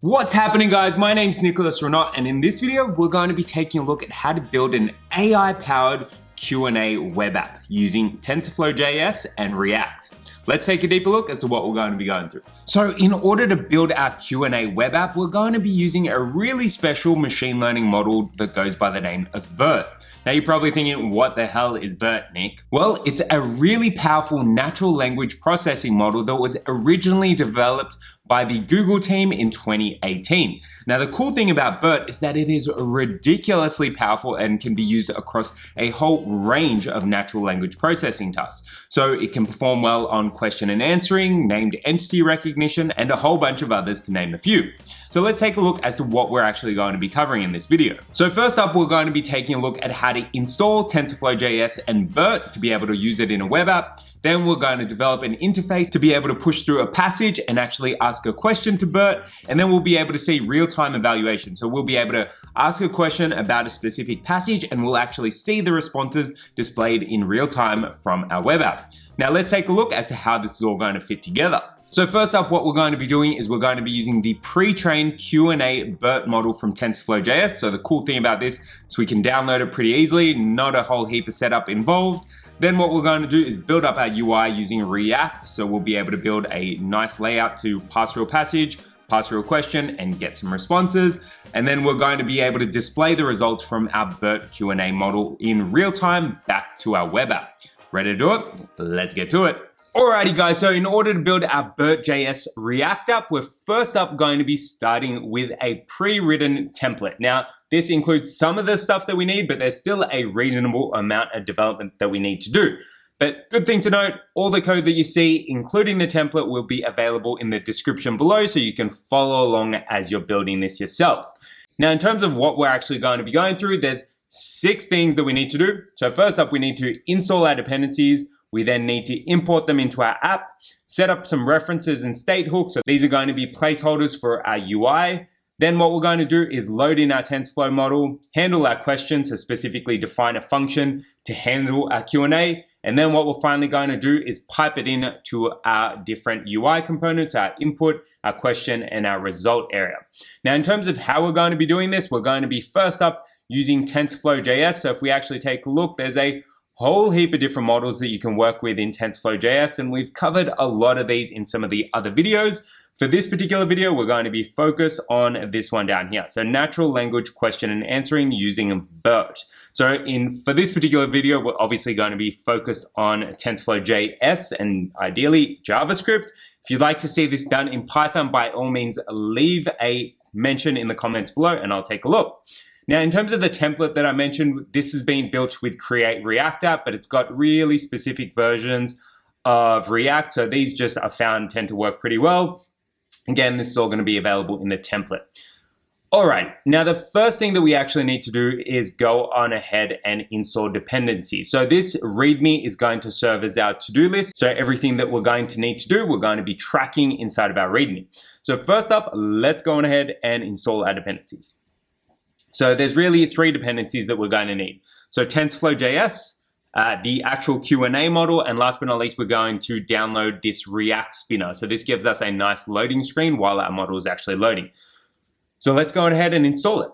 What's happening, guys? My name's Nicholas Renaud, and in this video, we're going to be taking a look at how to build an AI-powered Q&A web app using TensorFlow.js and React. Let's take a deeper look as to what we're going to be going through. So in order to build our Q&A web app, we're going to be using a really special machine learning model that goes by the name of BERT. Now you're probably thinking, what the hell is BERT, Nick? Well, it's a really powerful natural language processing model that was originally developed by the Google team in 2018. Now the cool thing about BERT is that it is ridiculously powerful and can be used across a whole range of natural language processing tasks. So it can perform well on question and answering, named entity recognition, and a whole bunch of others, to name a few. So let's take a look as to what we're actually going to be covering in this video. So first up, we're going to be taking a look at how to install TensorFlow.js and BERT to be able to use it in a web app. Then we're going to develop an interface to be able to push through a passage and actually ask a question to BERT. And then we'll be able to see real-time evaluation. So we'll be able to ask a question about a specific passage and we'll actually see the responses displayed in real time from our web app. Now let's take a look as to how this is all going to fit together. So first up, what we're going to be doing is we're going to be using the pre-trained Q&A BERT model from TensorFlow.js. So the cool thing about this is we can download it pretty easily, not a whole heap of setup involved. Then what we're going to do is build up our UI using React. So we'll be able to build a nice layout to pass through a passage, pass through a question, and get some responses. And then we're going to be able to display the results from our BERT Q&A model in real time back to our web app. Ready to do it? Let's get to it. Alrighty guys, so in order to build our BERT.js React app, we're first up going to be starting with a pre-written template. Now, this includes some of the stuff that we need, but there's still a reasonable amount of development that we need to do. But good thing to note, all the code that you see, including the template, will be available in the description below so you can follow along as you're building this yourself. Now, in terms of what we're actually going to be going through, there's 6 things that we need to do. So first up, we need to install our dependencies. We then need to import them into our app, set up some references and state hooks. So these are going to be placeholders for our UI. Then what we're going to do is load in our TensorFlow model, handle our questions, so specifically define a function to handle our Q&A. And then what we're finally going to do is pipe it in to our different UI components, our input, our question, and our result area. Now, in terms of how we're going to be doing this, we're going to be first up using TensorFlow.js. So if we actually take a look, there's a whole heap of different models that you can work with in TensorFlow.js, and we've covered a lot of these in some of the other videos. For this particular video, we're going to be focused on this one down here. So natural language question and answering using BERT. So for this particular video, we're obviously going to be focused on TensorFlow.js and ideally JavaScript. If you'd like to see this done in Python, by all means, leave a mention in the comments below and I'll take a look. Now, in terms of the template that I mentioned, this has been built with Create React App, but it's got really specific versions of React. So these just are found tend to work pretty well. Again, this is all going to be available in the template. All right, now the first thing that we actually need to do is go on ahead and install dependencies. So this README is going to serve as our to-do list. So everything that we're going to need to do, we're going to be tracking inside of our README. So first up, let's go on ahead and install our dependencies. So there's really 3 dependencies that we're going to need. So TensorFlow.js, the actual Q&A model, and last but not least, we're going to download this React spinner. So this gives us a nice loading screen while our model is actually loading. So let's go ahead and install it.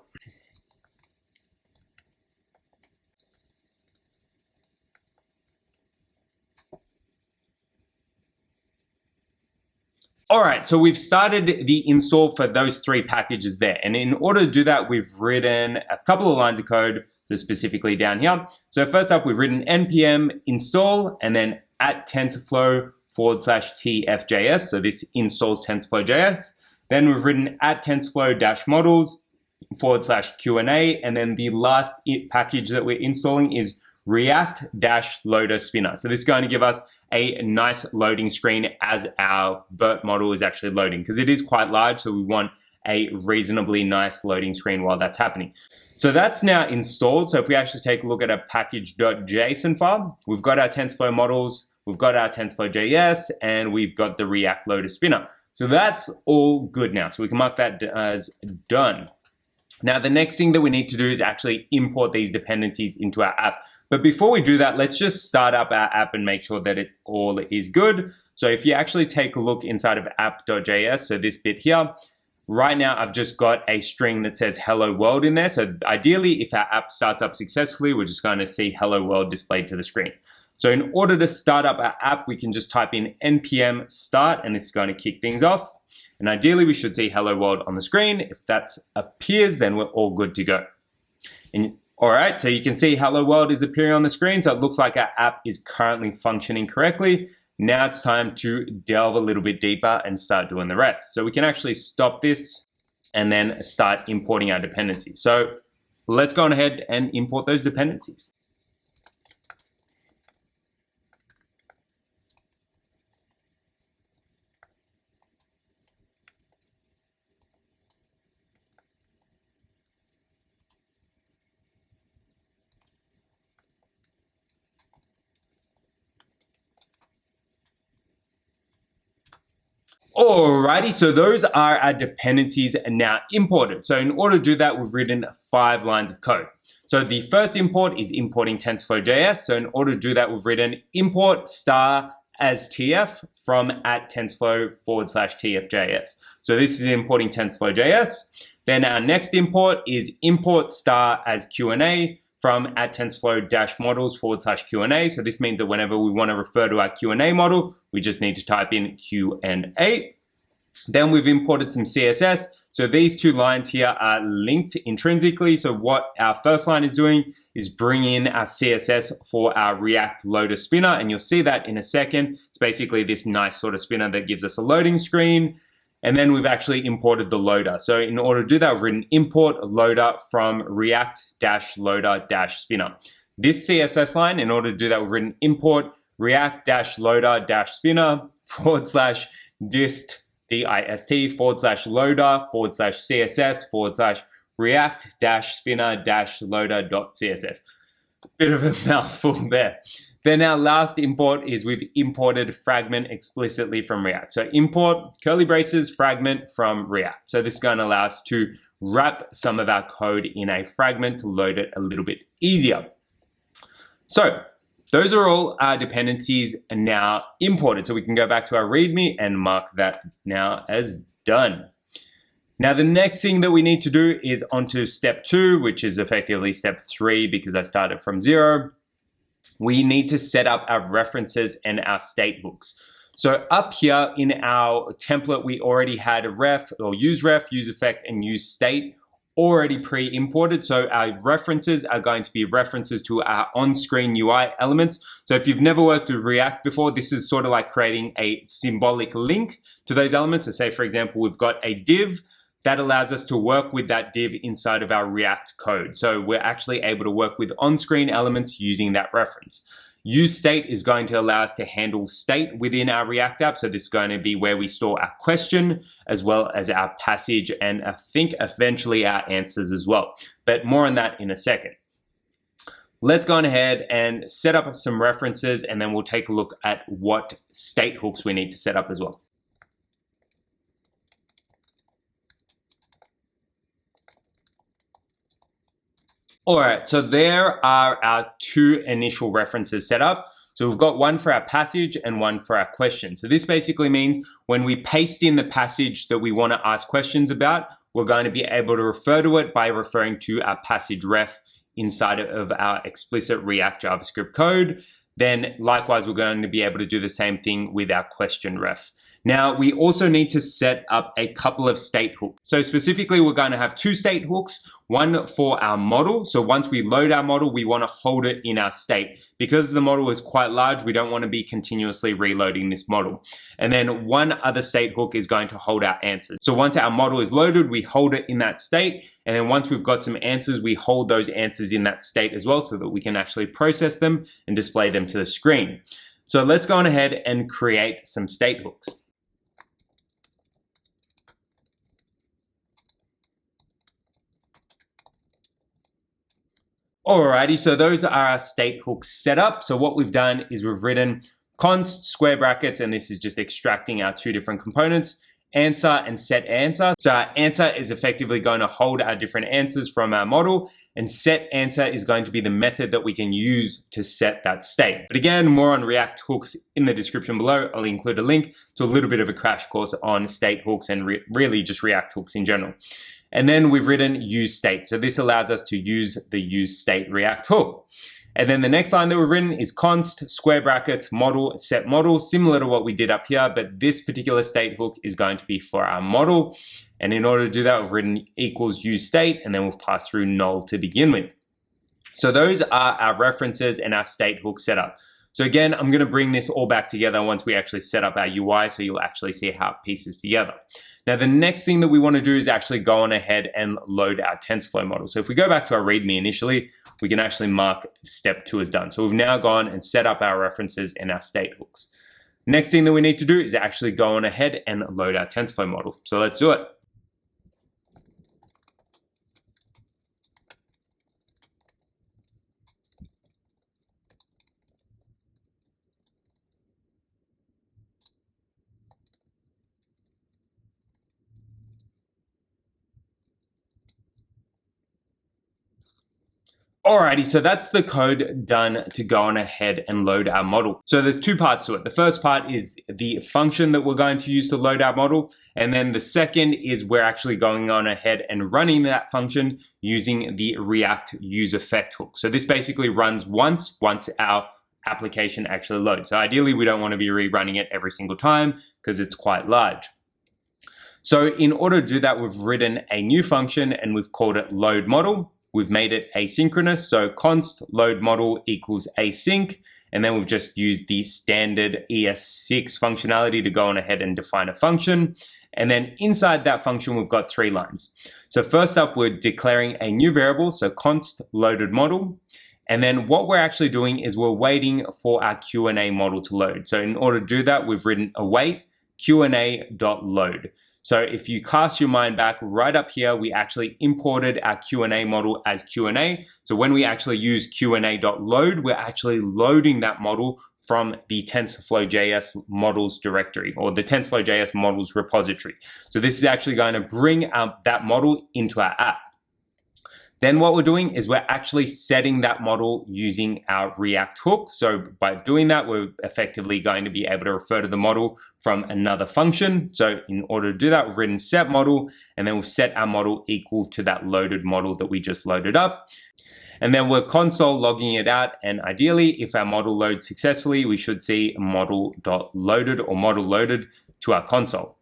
All right, so we've started the install for those 3 packages there. And in order to do that, we've written a couple of lines of code, so specifically down here. So first up, we've written npm install and then at TensorFlow/tfjs. So this installs TensorFlow.js. Then we've written at TensorFlow-models/Q&A. And then the last package that we're installing is React-loader spinner. So this is going to give us a nice loading screen as our BERT model is actually loading, because it is quite large, so we want a reasonably nice loading screen while that's happening. So that's now installed. So if we actually take a look at our package.json file, we've got our TensorFlow models, we've got our TensorFlow.js, and we've got the React loader spinner. So that's all good now. So we can mark that as done. Now, the next thing that we need to do is actually import these dependencies into our app. But before we do that, let's just start up our app and make sure that it all is good. So if you actually take a look inside of app.js, so this bit here, Right now, I've just got a string that says hello world in there. So ideally, if our app starts up successfully, we're just going to see hello world displayed to the screen. So in order to start up our app, we can just type in npm start, and this is going to kick things off. And ideally, we should see hello world on the screen. If that appears, then we're all good to go. And all right, so you can see hello world is appearing on the screen. So it looks like our app is currently functioning correctly. Now it's time to delve a little bit deeper and start doing the rest. So we can actually stop this and then start importing our dependencies. So let's go on ahead and import those dependencies. Alrighty, so those are our dependencies now imported. So in order to do that, we've written 5 lines of code. So the first import is importing TensorFlow.js. So in order to do that, we've written import star as TF from @TensorFlow/TFJS. So this is importing TensorFlow.js. Then our next import is import star as Q&A from @TensorFlow-models/Q&A. So this means that whenever we want to refer to our Q&A model, we just need to type in Q&A. Then we've imported some CSS. So these 2 lines here are linked intrinsically. So what our first line is doing is bringing in our CSS for our React loader spinner. And you'll see that in a second. It's basically this nice sort of spinner that gives us a loading screen. And then we've actually imported the loader. So in order to do that, we've written import loader from React-loader-spinner. This CSS line, in order to do that, we've written import React-loader-spinner /dist, /loader/React-spinner-loader.css. Bit of a mouthful there. Then our last import is we've imported fragment explicitly from React. So import curly braces fragment from React. So this is going to allow us to wrap some of our code in a fragment to load it a little bit easier. So those are all our dependencies now imported. So we can go back to our README and mark that now as done. Now the next thing that we need to do is onto step 2, which is effectively step 3 because I started from 0. We need to set up our references and our state hooks. So up here in our template, we already had a ref or use effect, and use state already pre-imported. So our references are going to be references to our on-screen UI elements. So if you've never worked with React before, this is sort of like creating a symbolic link to those elements. So say, for example, we've got a div that allows us to work with that div inside of our React code. So we're actually able to work with on-screen elements using that reference. Use state is going to allow us to handle state within our React app. So this is going to be where we store our question as well as our passage, and I think eventually our answers as well. But more on that in a second. Let's go on ahead and set up some references, and then we'll take a look at what state hooks we need to set up as well. All right, so there are our 2 initial references set up. So we've got one for our passage and one for our question. So this basically means when we paste in the passage that we want to ask questions about, we're going to be able to refer to it by referring to our passage ref inside of our explicit React JavaScript code. Then likewise, we're going to be able to do the same thing with our question ref. Now, we also need to set up a couple of state hooks. So specifically, we're going to have 2 state hooks, one for our model. So once we load our model, we want to hold it in our state. Because the model is quite large, we don't want to be continuously reloading this model. And then one other state hook is going to hold our answers. So once our model is loaded, we hold it in that state. And then once we've got some answers, we hold those answers in that state as well so that we can actually process them and display them to the screen. So let's go on ahead and create some state hooks. Alrighty, so those are our state hooks set up. So what we've done is we've written const square brackets, and this is just extracting our 2 different components, answer and set answer. So our answer is effectively going to hold our different answers from our model, and set answer is going to be the method that we can use to set that state. But again, more on React hooks in the description below. I'll include a link to a little bit of a crash course on state hooks and really just React hooks in general. And then we've written use state. So this allows us to use the use state React hook. And then the next line that we've written is const square brackets model set model, similar to what we did up here, but this particular state hook is going to be for our model. And in order to do that, we've written equals use state, and then we've passed through null to begin with. So those are our references and our state hook setup. So again, I'm going to bring this all back together once we actually set up our UI, so you'll actually see how it pieces together. Now, the next thing that we want to do is actually go on ahead and load our TensorFlow model. So if we go back to our README initially, we can actually mark step 2 as done. So we've now gone and set up our references and our state hooks. Next thing that we need to do is actually go on ahead and load our TensorFlow model. So let's do it. Alrighty, so that's the code done to go on ahead and load our model. So there's two parts to it. The first part is the function that we're going to use to load our model. And then the second is we're actually going on ahead and running that function using the React use effect hook. So this basically runs once our application actually loads. So ideally, we don't want to be rerunning it every single time because it's quite large. So in order to do that, we've written a new function and we've called it load model. We've made it asynchronous, so const load model equals async, and then we've just used the standard ES6 functionality to go on ahead and define a function. And then inside that function, we've got 3 lines. So first up, we're declaring a new variable, so const loaded model. And then what we're actually doing is we're waiting for our Q&A model to load. So in order to do that, we've written await Q&A.load. So if you cast your mind back right up here, we actually imported our Q&A model as Q&A. So when we actually use Q&A.load, we're actually loading that model from the TensorFlow.js models directory or the TensorFlow.js models repository. So this is actually going to bring that model into our app. Then what we're doing is we're actually setting that model using our React hook. So by doing that, we're effectively going to be able to refer to the model from another function. So in order to do that, we've written set model, and then we've set our model equal to that loaded model that we just loaded up. And then we're console logging it out. And ideally, if our model loads successfully, we should see model.loaded or model loaded to our console.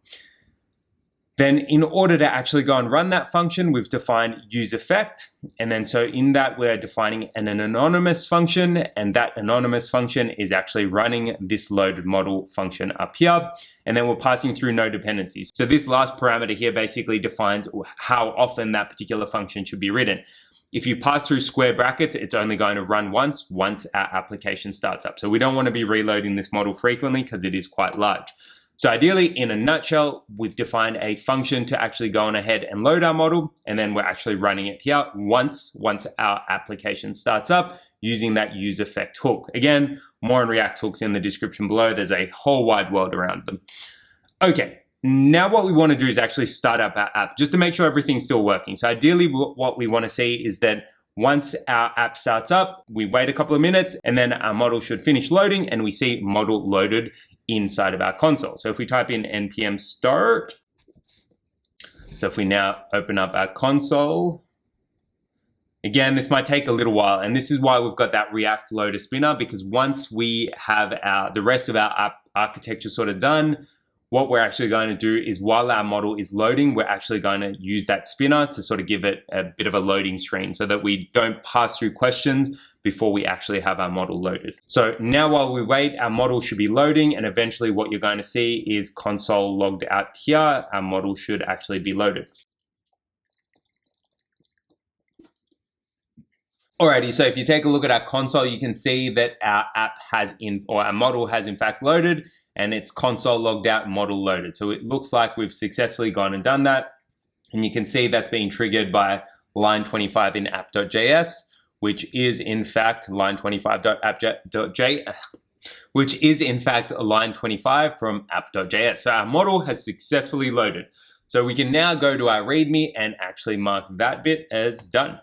Then in order to actually go and run that function, we've defined use effect. And then so in that, we're defining an anonymous function, and that anonymous function is actually running this loaded model function up here. And then we're passing through no dependencies. So this last parameter here basically defines how often that particular function should be written. If you pass through square brackets, it's only going to run once our application starts up. So we don't want to be reloading this model frequently because it is quite large. So ideally, in a nutshell, we've defined a function to actually go on ahead and load our model, and then we're actually running it here once our application starts up using that use effect hook. Again, more on React hooks in the description below. There's a whole wide world around them. Okay, now what we want to do is actually start up our app just to make sure everything's still working. So ideally, what we want to see is that once our app starts up, we wait a couple of minutes, and then our model should finish loading, and we see model loaded inside of our console. So if we type in npm start, so if we now open up our console, again, this might take a little while, and this is why we've got that React loader spinner, because once we have the rest of our app architecture sort of done, what we're actually going to do is while our model is loading, we're actually going to use that spinner to sort of give it a bit of a loading screen so that we don't pass through questions before we actually have our model loaded. So now while we wait, our model should be loading, and eventually what you're going to see is console logged out here. Our model should actually be loaded. Alrighty, so if you take a look at our console, you can see that our app our model has in fact loaded, and it's console logged out, model loaded. So it looks like we've successfully gone and done that. And you can see that's being triggered by line 25 in app.js, which is in fact line 25.app.js. which is in fact line 25 from app.js. So our model has successfully loaded. So we can now go to our README and actually mark that bit as done.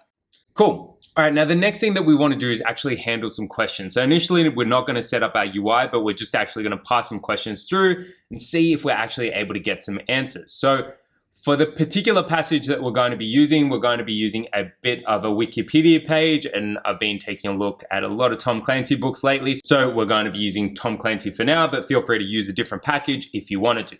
Cool. All right, now the next thing that we want to do is actually handle some questions. So initially we're not going to set up our UI, but we're just actually going to pass some questions through and see if we're actually able to get some answers. So for the particular passage that we're going to be using a bit of a Wikipedia page, and I've been taking a look at a lot of Tom Clancy books lately. So we're going to be using Tom Clancy for now, but feel free to use a different package if you wanted to.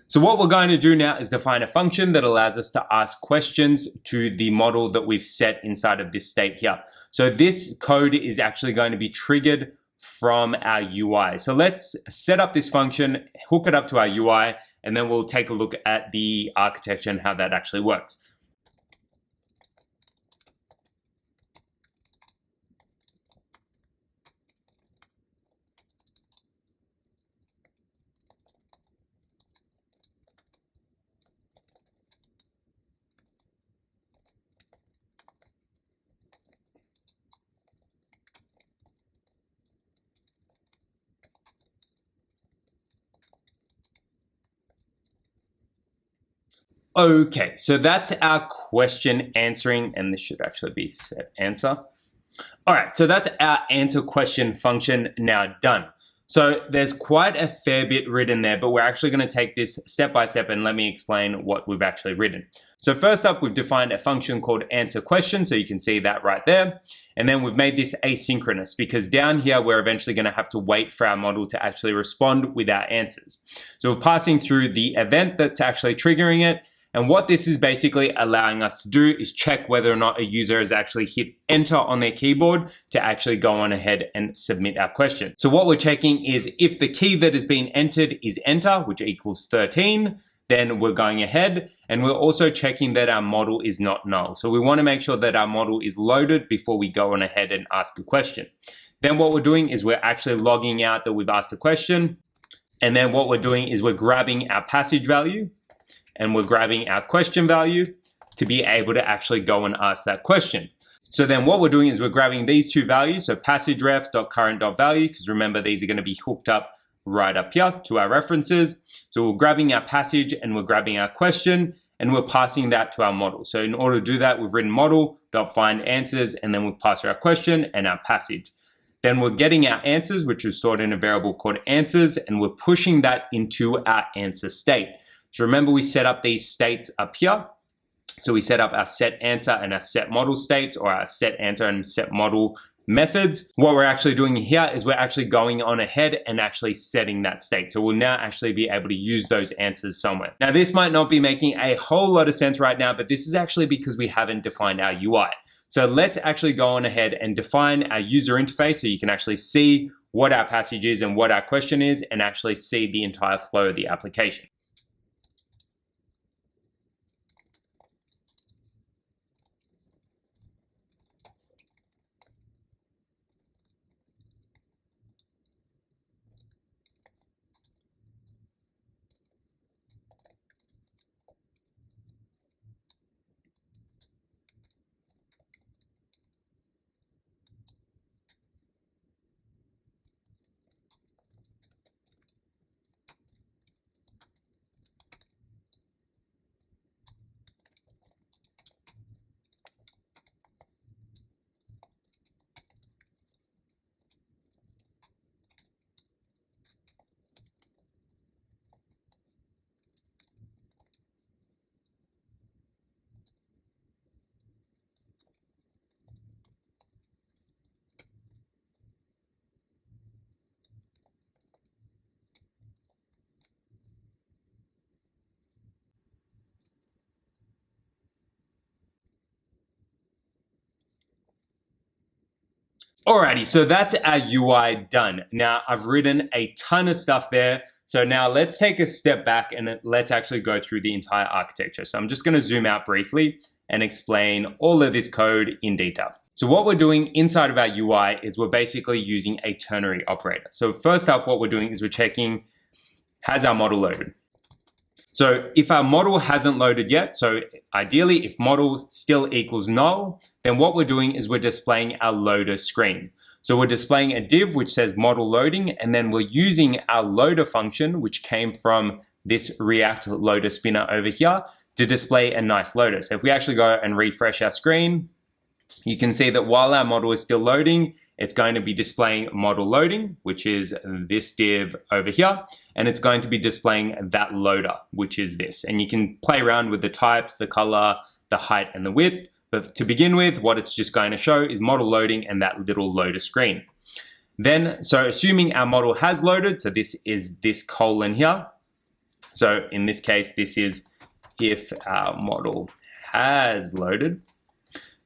So what we're going to do now is define a function that allows us to ask questions to the model that we've set inside of this state here. So this code is actually going to be triggered from our UI. So let's set up this function, hook it up to our UI, and then we'll take a look at the architecture and how that actually works. Okay, so that's our question answering, and this should actually be set answer. All right, so that's our answer question function now done. So there's quite a fair bit written there, but we're actually going to take this step by step and let me explain what we've actually written. So first up, we've defined a function called answer question, so you can see that right there. And then we've made this asynchronous because down here, we're eventually going to have to wait for our model to actually respond with our answers. So we're passing through the event that's actually triggering it. And what this is basically allowing us to do is check whether or not a user has actually hit enter on their keyboard to actually go on ahead and submit our question. So what we're checking is if the key that has been entered is enter, which equals 13, then we're going ahead. And we're also checking that our model is not null. So we want to make sure that our model is loaded before we go on ahead and ask a question. Then what we're doing is we're actually logging out that we've asked a question. And then what we're doing is we're grabbing our passage value and we're grabbing our question value to be able to actually go and ask that question. So then what we're doing is we're grabbing these two values, so passageref.current.value, because remember these are going to be hooked up right up here to our references. So we're grabbing our passage and we're grabbing our question and we're passing that to our model. So in order to do that, we've written model.findAnswers and then we've passed our question and our passage. Then we're getting our answers, which is stored in a variable called answers, and we're pushing that into our answer state. So remember we set up these states up here. So we set up our set answer and our set model states, or our set answer and set model methods. What we're actually doing here is we're actually going on ahead and actually setting that state. So we'll now actually be able to use those answers somewhere. Now this might not be making a whole lot of sense right now, but this is actually because we haven't defined our UI. So let's actually go on ahead and define our user interface so you can actually see what our passage is and what our question is and actually see the entire flow of the application. Alrighty, so that's our UI done. Now I've written a ton of stuff there. So now let's take a step back and let's actually go through the entire architecture. So I'm just going to zoom out briefly and explain all of this code in detail. So what we're doing inside of our UI is we're basically using a ternary operator. So first up, what we're doing is we're checking, has our model loaded? So if our model hasn't loaded yet, so ideally if model still equals null, then what we're doing is we're displaying our loader screen. So we're displaying a div which says model loading, and then we're using our loader function, which came from this React loader spinner over here, to display a nice loader. So if we actually go and refresh our screen, you can see that while our model is still loading, it's going to be displaying model loading, which is this div over here, and it's going to be displaying that loader, which is this. And you can play around with the types, the color, the height, and the width. But to begin with, what it's just going to show is model loading and that little loader screen. Then, so assuming our model has loaded, so this is this colon here. So in this case, this is if our model has loaded.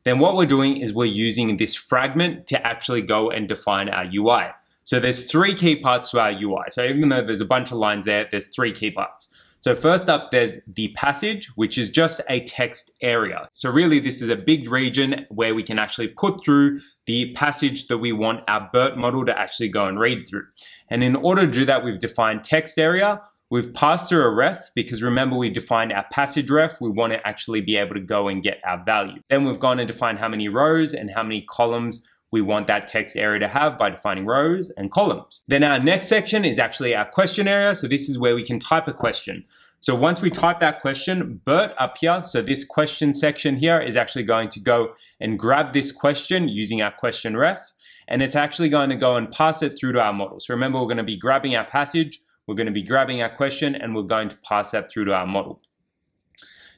Then what we're doing is we're using this fragment to actually go and define our UI. So there's three key parts to our UI. So even though there's a bunch of lines there, there's three key parts. So first up, there's the passage, which is just a text area. So really this is a big region where we can actually put through the passage that we want our BERT model to actually go and read through. And in order to do that, we've defined text area. We've passed through a ref because remember we defined our passage ref. We want to actually be able to go and get our value. Then we've gone and defined how many rows and how many columns we want that text area to have by defining rows and columns. Then our next section is actually our question area. So this is where we can type a question. So once we type that question, BERT up here, so this question section here is actually going to go and grab this question using our question ref, and it's actually going to go and pass it through to our model. So remember, we're going to be grabbing our passage, we're going to be grabbing our question, and we're going to pass that through to our model.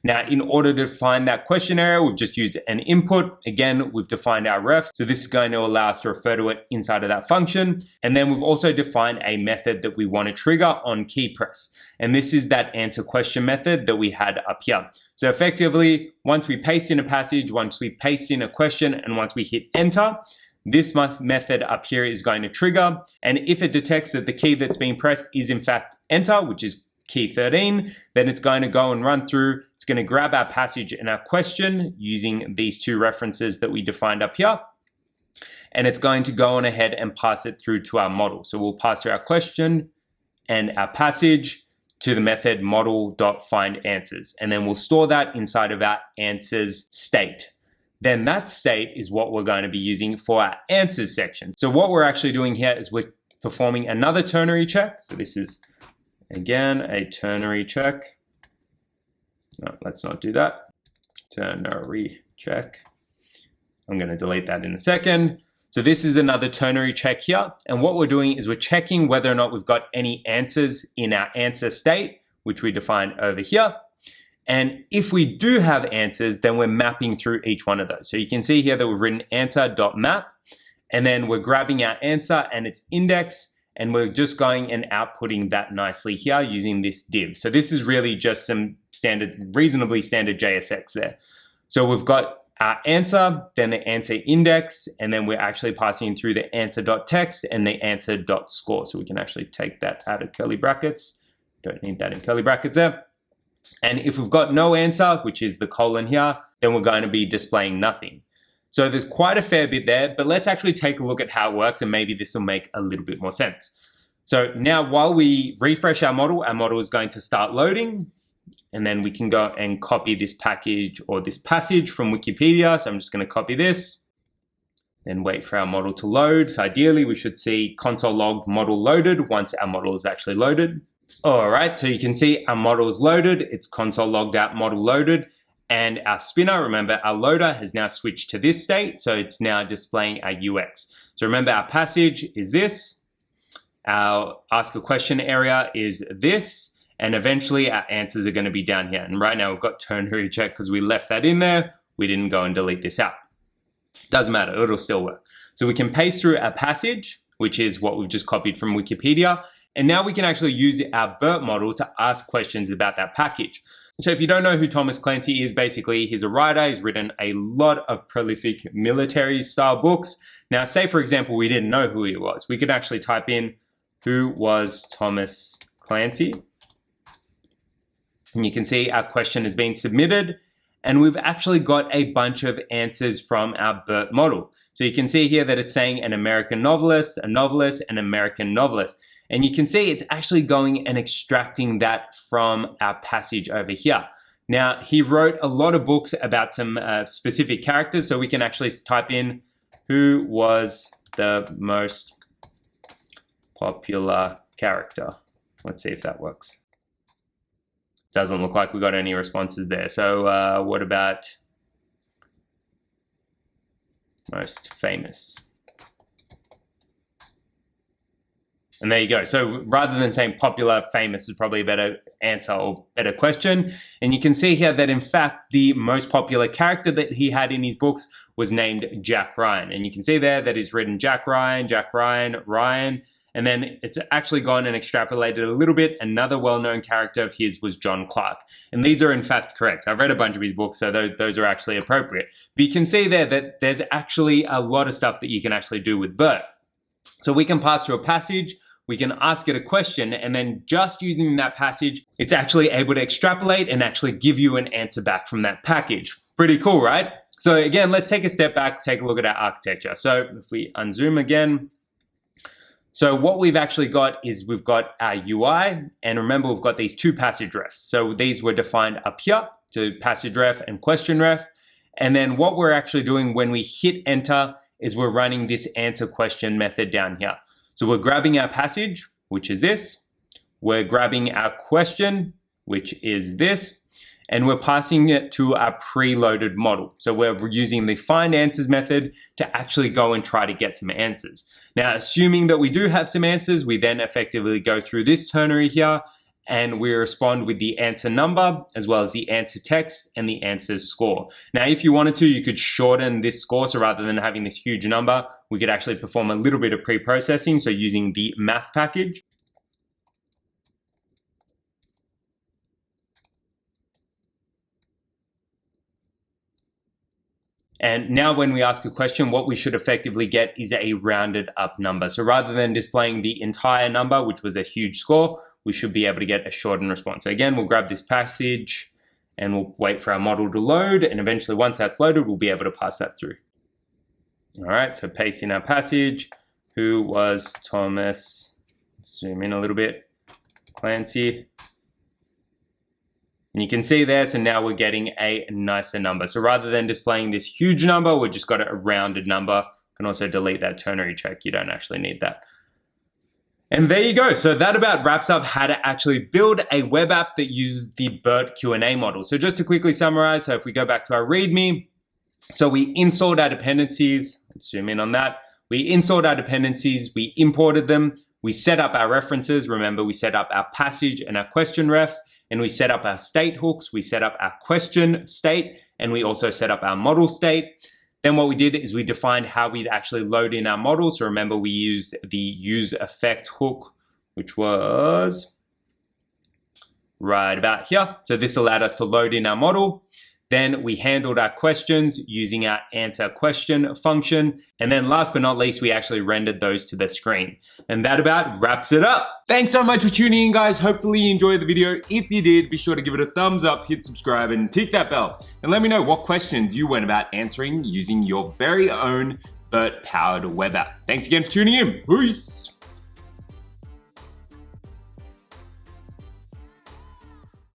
Now, in order to define that question area, we've just used an input. Again, we've defined our ref. So this is going to allow us to refer to it inside of that function. And then we've also defined a method that we want to trigger on key press. And this is that answer question method that we had up here. So effectively, once we paste in a passage, once we paste in a question, and once we hit enter, this method up here is going to trigger. And if it detects that the key that's being pressed is in fact enter, which is key 13, then it's going to go and run through. It's going to grab our passage and our question using these two references that we defined up here. And it's going to go on ahead and pass it through to our model. So we'll pass through our question and our passage to the method model.findAnswers. And then we'll store that inside of our answers state. Then that state is what we're going to be using for our answers section. So what we're actually doing here is we're performing another ternary check. So this is again a ternary check. No, let's not do that. Ternary check. I'm going to delete that in a second. So this is another ternary check here. And what we're doing is we're checking whether or not we've got any answers in our answer state, which we defined over here. And if we do have answers, then we're mapping through each one of those. So you can see here that we've written answer.map, and then we're grabbing our answer and its index, and we're just going and outputting that nicely here using this div. So this is really just some standard, reasonably standard JSX there. So we've got our answer, then the answer index, and then we're actually passing through the answer.text and the answer.score. So we can actually take that out of curly brackets. Don't need that in curly brackets there. And if we've got no answer, which is the colon here, then we're going to be displaying nothing. So there's quite a fair bit there, but let's actually take a look at how it works, and maybe this will make a little bit more sense. So now while we refresh our model is going to start loading, and then we can go and copy this package or this passage from Wikipedia. So I'm just going to copy this, then wait for our model to load. So ideally we should see console log model loaded once our model is actually loaded. All right, so you can see our model is loaded. It's console logged out model loaded. And our spinner, remember our loader has now switched to this state. So it's now displaying our UX. So remember our passage is this. Our ask a question area is this. And eventually our answers are going to be down here. And right now we've got ternary check because we left that in there. We didn't go and delete this out. Doesn't matter, it'll still work. So we can paste through our passage, which is what we've just copied from Wikipedia. And now we can actually use our BERT model to ask questions about that package. So if you don't know who Thomas Clancy is, basically he's a writer. He's written a lot of prolific military style books. Now, say for example, we didn't know who he was. We could actually type in, who was Thomas Clancy? And you can see our question has been submitted, and we've actually got a bunch of answers from our BERT model. So you can see here that it's saying an American novelist, an American novelist. And you can see it's actually going and extracting that from our passage over here. Now, he wrote a lot of books about some specific characters, so we can actually type in, who was the most popular character. Let's see if that works. Doesn't look like we got any responses there. So what about most famous? And there you go. So rather than saying popular, famous is probably a better answer or better question. And you can see here that in fact, the most popular character that he had in his books was named Jack Ryan. And you can see there that he's written Jack Ryan, Ryan. And then it's actually gone and extrapolated a little bit. Another well-known character of his was John Clark. And these are in fact correct. I've read a bunch of his books, so those are actually appropriate. But you can see there that there's actually a lot of stuff that you can actually do with BERT. So we can pass through a passage, we can ask it a question, and then just using that passage, it's actually able to extrapolate and actually give you an answer back from that package. Pretty cool, right? So again, let's take a step back, take a look at our architecture. So if we unzoom again, so what we've actually got is we've got our UI, and remember we've got these two passage refs. So these were defined up here, so passage ref and question ref. And then what we're actually doing when we hit enter is we're running this answer question method down here. So we're grabbing our passage, which is this. We're grabbing our question, which is this. And we're passing it to our preloaded model. So we're using the find answers method to actually go and try to get some answers. Now, assuming that we do have some answers, we then effectively go through this ternary here and we respond with the answer number as well as the answer text and the answer score. Now, if you wanted to, you could shorten this score. So rather than having this huge number, we could actually perform a little bit of pre-processing. So using the math package. And now when we ask a question, what we should effectively get is a rounded up number. So rather than displaying the entire number, which was a huge score, we should be able to get a shortened response. So again, we'll grab this passage and we'll wait for our model to load. And eventually once that's loaded, we'll be able to pass that through. All right, so paste in our passage. Who was Thomas? Zoom in a little bit. Clancy. And you can see there, so now we're getting a nicer number. So rather than displaying this huge number, we've just got a rounded number. You can also delete that ternary check. You don't actually need that. And there you go. So that about wraps up how to actually build a web app that uses the BERT Q&A model. So just to quickly summarize, so if we go back to our README, so we installed our dependencies. Let's zoom in on that. We installed our dependencies, we imported them, we set up our references. Remember, we set up our passage and our question ref. And we set up our state hooks, we set up our question state, and we also set up our model state. Then what we did is we defined how we'd actually load in our model. So remember, we used the use effect hook, which was right about here. So this allowed us to load in our model. Then we handled our questions using our answer question function. And then last but not least, we actually rendered those to the screen. And that about wraps it up. Thanks so much for tuning in, guys. Hopefully you enjoyed the video. If you did, be sure to give it a thumbs up, hit subscribe, and tick that bell. And let me know what questions you went about answering using your very own BERT-powered web app. Thanks again for tuning in. Peace.